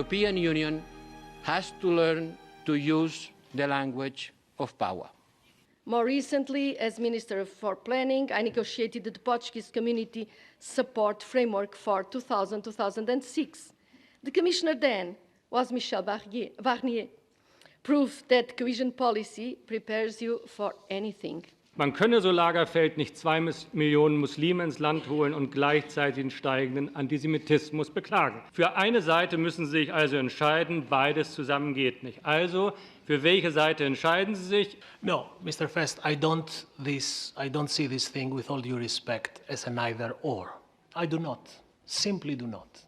European Union has to learn to use the language of power. More recently, as Minister for Planning, I negotiated the Portuguese Community Support Framework for 2000-2006. The Commissioner then was Michel Barnier. Proof that cohesion policy prepares you for anything. Man könne so Lagerfeld nicht 2 Millionen Muslime ins Land holen und gleichzeitig den steigenden Antisemitismus beklagen. Für eine Seite müssen Sie sich also entscheiden, beides zusammen geht nicht. Also, für welche Seite entscheiden Sie sich? No, Mr. Fest, I don't see this thing, with all due respect, as an either-or. I do not, simply do not.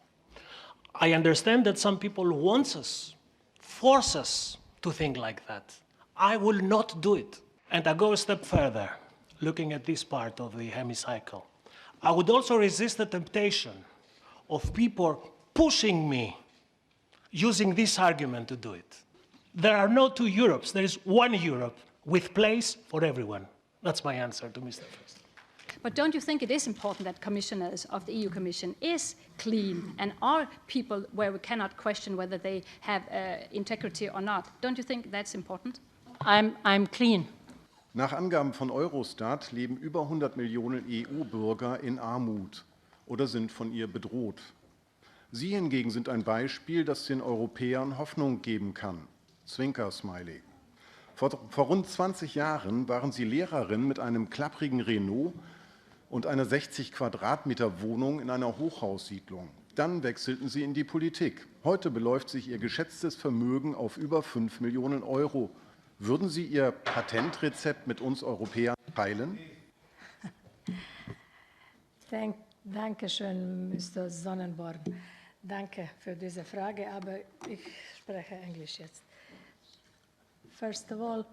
I understand that some people want us, force us to think like that. I will not do it. And I go a step further, looking at this part of the hemicycle. I would also resist the temptation of people pushing me, using this argument to do it. There are no two Europes. There is one Europe with place for everyone. That's my answer to Mr. Fest. But don't you think it is important that commissioners of the EU Commission is clean and are people where we cannot question whether they have integrity or not? Don't you think that's important? I'm clean. Nach Angaben von Eurostat leben über 100 Millionen EU-Bürger in Armut oder sind von ihr bedroht. Sie hingegen sind ein Beispiel, das den Europäern Hoffnung geben kann. Zwinker-Smiley. Vor rund 20 Jahren waren Sie Lehrerin mit einem klapprigen Renault und einer 60 Quadratmeter Wohnung in einer Hochhaussiedlung. Dann wechselten Sie in die Politik. Heute beläuft sich Ihr geschätztes Vermögen auf über 5 Millionen Euro. Würden Sie Ihr Patentrezept mit uns Europäern teilen? Danke schön, Mr. Sonnenborn. Danke für diese Frage, aber ich spreche Englisch jetzt. First of all,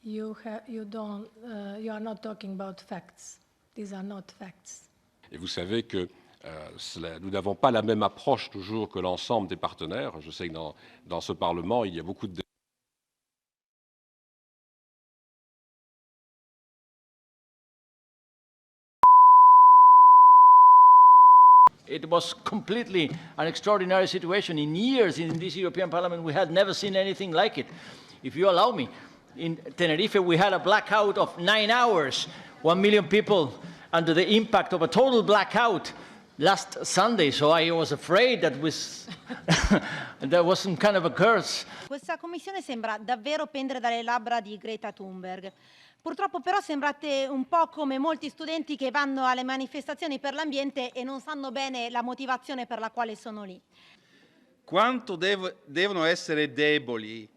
you are not talking about facts. These are not facts. Et vous savez que nous n'avons pas la même approche toujours que l'ensemble des partenaires. Je sais que dans ce Parlement, il y a beaucoup de It was completely an extraordinary situation. In years in this European Parliament, we had never seen anything like it. If you allow me, in Tenerife, we had a blackout of 9 hours, 1 million people under the impact of a total blackout last Sunday. So I was afraid that there was some kind of a curse. Questa commissione sembra davvero pendere dalle labbra di Greta Thunberg. Purtroppo però sembrate un po' come molti studenti che vanno alle manifestazioni per l'ambiente e non sanno bene la motivazione per la quale sono lì. Quanto devono essere deboli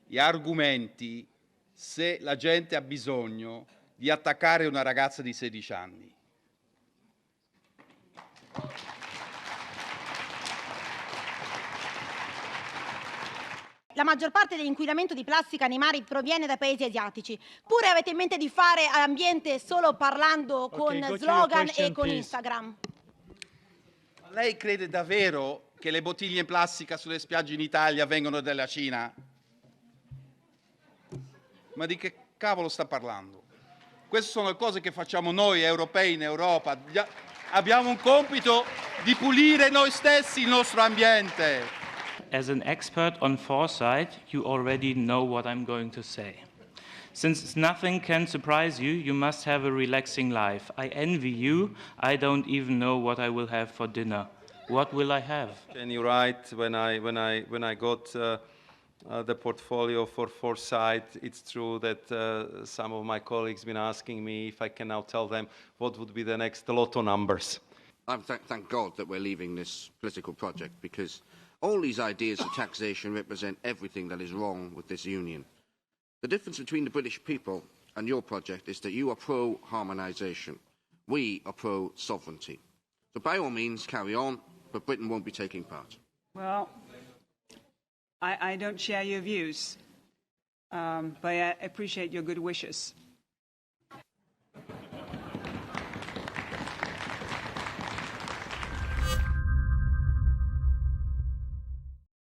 gli argomenti se la gente ha bisogno di attaccare una ragazza di 16 anni? La maggior parte dell'inquinamento di plastica nei mari proviene da paesi asiatici. Pure avete in mente di fare ambiente solo parlando con slogan e con Instagram? Lei crede davvero che le bottiglie in plastica sulle spiagge in Italia vengono dalla Cina? Ma di che cavolo sta parlando? Queste sono le cose che facciamo noi europei in Europa. Abbiamo un compito di pulire noi stessi il nostro ambiente. As an expert on foresight, you already know what I'm going to say. Since nothing can surprise you, you must have a relaxing life. I envy you. I don't even know what I will have for dinner. What will I have? And you're right, when I got the portfolio for foresight, it's true that some of my colleagues have been asking me if I can now tell them what would be the next lotto numbers. Thank God that we're leaving this political project, because all these ideas of taxation represent everything that is wrong with this union. The difference between the British people and your project is that you are pro-harmonisation. We are pro-sovereignty. So by all means, carry on, but Britain won't be taking part. Well, I don't share your views, but I appreciate your good wishes.